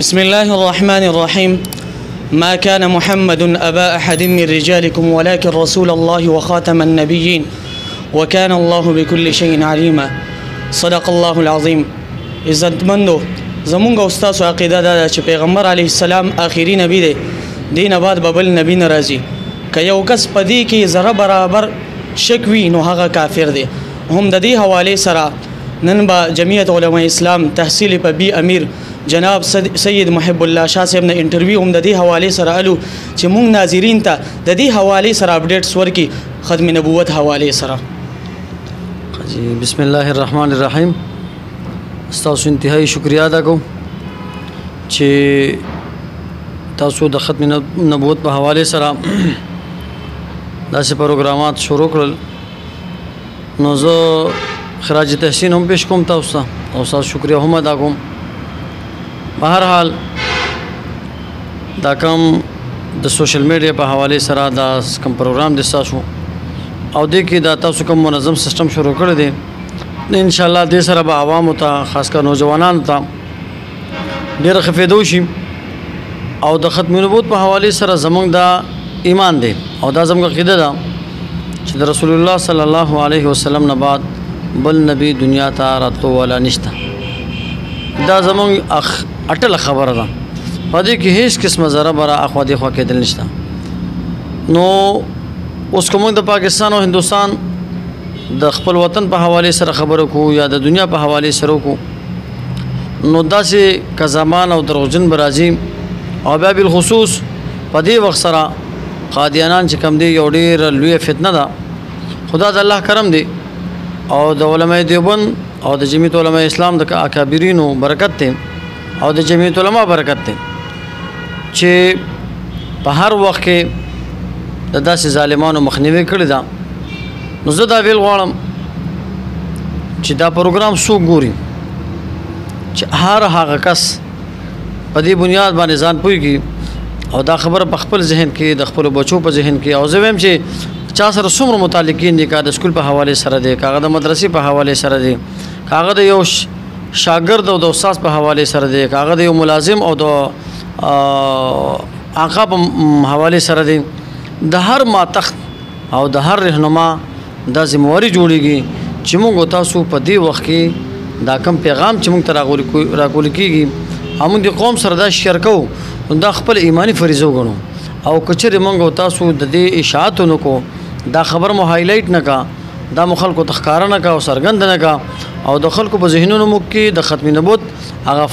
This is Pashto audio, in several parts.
بسم الله الرحمن الرحيم. ما كان محمد أبا أحد من رجالكم ولكن رسول الله وخاتم النبيين وكان الله بكل شيء عليما. صدق الله العظيم. عزتمندو زمونږ استاد عقیده دا چې پیغمبر علیه السلام آخري نبی دی، دین بعد ببل نبی ناراضي. که یو کس پدې کې ذره برابر شک وي نو هغه کافر دی. هم د دې حواله سره نن با جمعیت علماء اسلام تحصیل په بی امیر جناب سید محب الله شاه صاحب نه انټرویو هم د دې حواله سره الو چې مونږ ناظرین ته د دې حواله سره اپډیټس ورکي ختم نبوت حواله سره. جی بسم الله الرحمن الرحیم. تاسو انتهایی شکریا ادا کوم چې تاسو د ختم نبوت په حواله سره داسې پروګرامات شروع کړل، نو زه خراج تحسین هم پیش کوم تاسو ته او تاسو شکریا هم ادا کوم. بهر حال دا کوم د سوشل میډیا په حواله سره دا کوم پروګرام د تاسو او د کې دا تاسو کوم منظم سیستم شروع کړی دی، ان شاء الله د سره به عوامو ته خاص کر نوجوانانو ته ډېر خفیدو شي. او د ختم نبوت په حواله سره زمونږ دا ایمان دی او دا زموږ عقیده ده چې د رسول الله صلی الله علیه وسلم نه بعد بل نبی دنیا ته راتلو والا نشته. دا زمونږ اټله خبره ده، په دې کې هیڅ قسمه ذره بره اخوا دېخوا کېدل نشته. نو اوس که موږ د پاکستان او هندوستان د خپل وطن په حواله سره خبرو کوو یا د دنیا په حواله سره کوو، نو داسې که زمان او دروغجن به راځي او بیا بالخصوص په دې وخت سره قادیانان چې کوم دی یو ډېره لویه فتنه ده. خدا د الله کرم دی او د علماء دیوبند او د جمعیت علماء اسلام د اکابرینو برکت دی او د جمعیت علماء برکت دی چې په هر وخت کې د داسې ظالمانو مخنیوي کړې ده. نو زه دا ویل غواړم چې دا پروګرام څوک ګوري چې هر هغه کس په دې بنیاد باندې ځان پوهېږي او دا خبره په خپل ذهن کې د خپلو بچو په ذهن کې، او زه وایم چې چا سره څومره متعلقین دي، که د سکول په حواله سره دی، که هغه د مدرسې په حواله سره دی، که هغه د یو شاګرد او د استاد په حواله سره دی، که هغه د یو ملازم او د آقا په حواله سره دی، د هر ماتخت او د هر رهنما دا ذمہواري جوړیږي چې موږ تاسو په دې وخت کې دا کم پیغام چې موږ ته راکول کېږي همون د قوم سره دا شیر کوو، دا خپل ایمانی فریضه وګڼو. او که چېرې موږ تاسو د دې اشاعت ونه کو، دا خبر مو هایلایټ نه کا، دا مو خلکو ته ښکاره نه کا او څرګنده نه کا، او د خلکو په ذهنونو مو کې د ختم نبوت هغه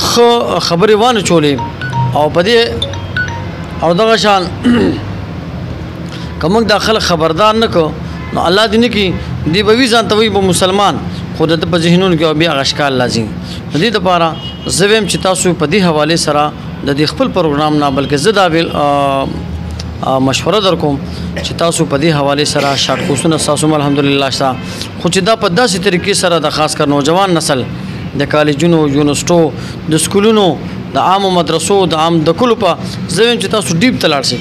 ښه خبرې وانه چولې او په دې او دغه شان که موږ دا خلک خبردار نه کړو نو الله دې نه کړي دې به وي ځان ته وایي به مسلمان، خو د ده په ذهنونو کې بیا هغه اشکال لازم. د دې دپاره زه وایم چې تاسو په دې حوالې سره د دې خپل پروګرام نه بلکې زه دا مشوره در کوم چې تاسو په دې حوالې سره شارټ کورسونه ستاسو هم الحمدلله شته، خو چې دا په داسې طریقې سره د خاص کر نوجوان نسل د کالجونو، یونیورسټو، د سکولونو، د عامو مدرسو، د عام د کلو په زه وایم چې تاسو ډیپ ته لاړ شئ،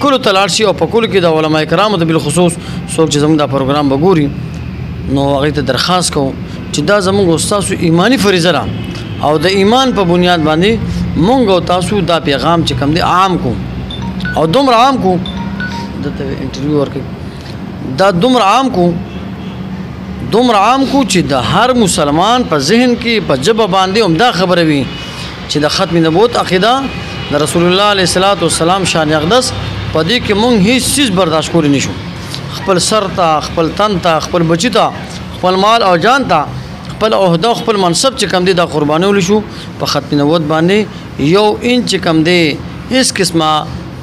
کلو ته لاړ شئ او په کلو کې د علماء کرامو ته بالخصوص څوک چې زموږ دا پروګرام به ګوري نو هغوی ته درخواست کوو چې دا زموږ ستاسو ایمانی فریضه ده او د ایمان په بنیاد باندې مونږ او تاسو دا پیغام چې کوم دی عام کو او دومره عام کو دته انټرویو ورکړي، دا دومره عام کو چې د هر مسلمان په ذهن کې په ژبه باندې همدا خبره وي چې د ختم نبوت عقیده د رسول الله علیه الصلاۃ والسلام شان اقدس په دې کې مونږ هیڅ چیز برداشت کولی نشو، خپل سر ته، خپل تن ته، خپل بچی ته، خپل مال او جان ته، خپل عہده، خپل منصب چې کم دی دا قربانول شو په ختم نبوت باندې یو انچ کم دی هیڅ قسمه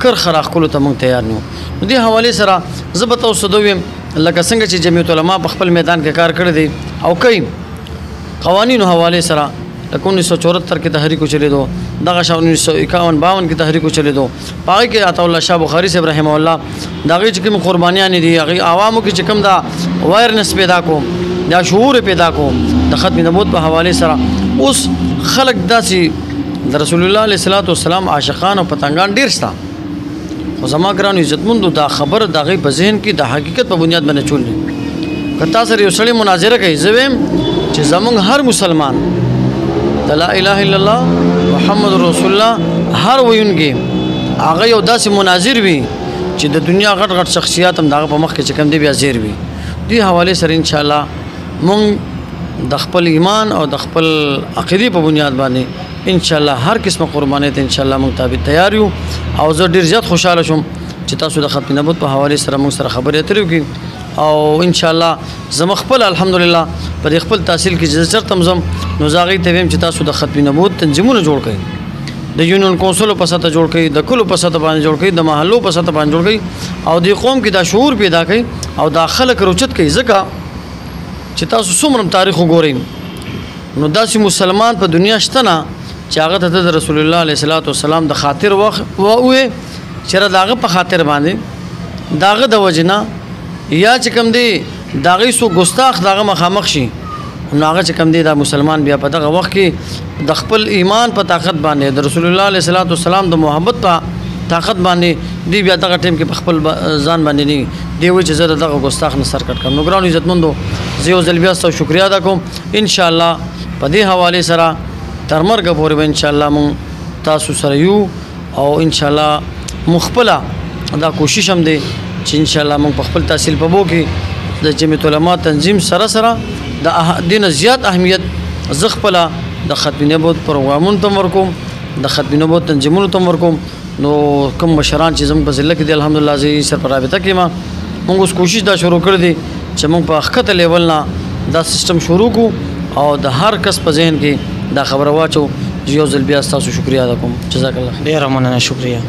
کرخه راښکلو ته موږ تیار نه. نو دې حوالې سره زه به تاسو ته ویم لکه څنګه چې جمعیت علما په خپل میدان کې کار کړی دی او کوي قوانینو حوالې سره، لکه 1974 کې تحریک چلېدو، دغه شان 1951-52 کې تحریک چلېدو، په هغې کې عطا الله شاه بخاري صاحب رحمه الله د هغې چې کوم قربانیانې دي هغې عوامو کې چې کوم دا وایرنس پیدا کو، دا شعور پیدا کو د ختم نبوت په حوالې سره. اوس خلک داسې د رسول الله علیه الصلاۃ والسلام عاشقان او پتنګان ډېر شته، خو زما ګرانو عزتمندو دا خبر د هغې په ذهن کې د حقیقت په بنیاد باندې چول که تا سره یو سړی مناظره کوي زه وایم چې زمونږ هر مسلمان د لا اله الا الله محمد رسول الله هر ویونکی هغه یو داسې مناظر وي چې د دنیا غټ غټ شخصیات هم دغه په مخ کې چې کوم دی بیا زیر وي. دې حوالې سره انشاءالله مونږ د خپل ایمان او د خپل عقیدې په بنیاد باندې انشاءالله هر قسمه قربانۍ ته انشاءالله مونږ تابع تیار یو. او زه ډېر زیات خوشحاله شوم چې تاسو د ختم نبوت په حوالې سره مونږ سره خبرې اترې وکړي. او انشاءالله زما خپل الحمدلله په دې خپل تحصیل کې چې چېرته هم ځم نو زه هغوی ته ویم چې تاسو د ختم نبوت تنظیمونه جوړ کړئ، د یونین کونسلو په سطح جوړ کړئ، د کلو په سطح باندې جوړ کړئ، د محلو په سطح باندې جوړ کړئ او د قوم کې دا شعور پیدا کړئ او دا خلک روچت کړئ. ځکه چې تاسو څومره تاریخ وګورئ نو داسې مسلمان په دنیا شته نه چې هغه ته د رسول الله علیه السلام د خاطر ووایي چېرې د هغه په خاطر باندې د هغه د وجې نه یا چې کوم دی د هغوی څوک ګستاخ د هغه مخامخ شي نو هغه چې کوم دی دا مسلمان بیا په دغه وخت کې د خپل ایمان په طاقت باندې د رسول الله علیه السلام د محبت په طاقت باندې دی بیا دغه ټیم کې په خپل ځان باندې نه دی وایي چې زه دغه ګستاخ نه سر کټ کړم. نو ګرانو عزتمندو زه یو ځل بیا ستاسو شکریا ادا کوم. انشاءالله په دې حوالې سره تر مرګه پورې به انشاءالله مونږ تاسو سره یو او انشاءالله مونږ خپله دا کوشش هم دی چې انشاءالله مونږ په خپل تحصیل په بو کې د جمعیت علما تنظیم سره سره د دې نه زیات اهمیت زه خپله د ختم نبوت پروګرامونو ته ورکوم، د ختم نبوت تنظیمونو ته ورکوم. نو کوم مشران چې زموږ په ضلع کې دي الحمدلله زه یې سره په رابطه کې یم. مونږ اوس کوشش دا شروع کړی دی چې مونږ په ښکته لیول نه دا سیسټم شروع کړو او د هر کس په ذهن کې دا خبره واچو. یو ځل بیا ستاسو شکریا ادا کوم. جزاک الله خیر. ډېره مننه، شکریه.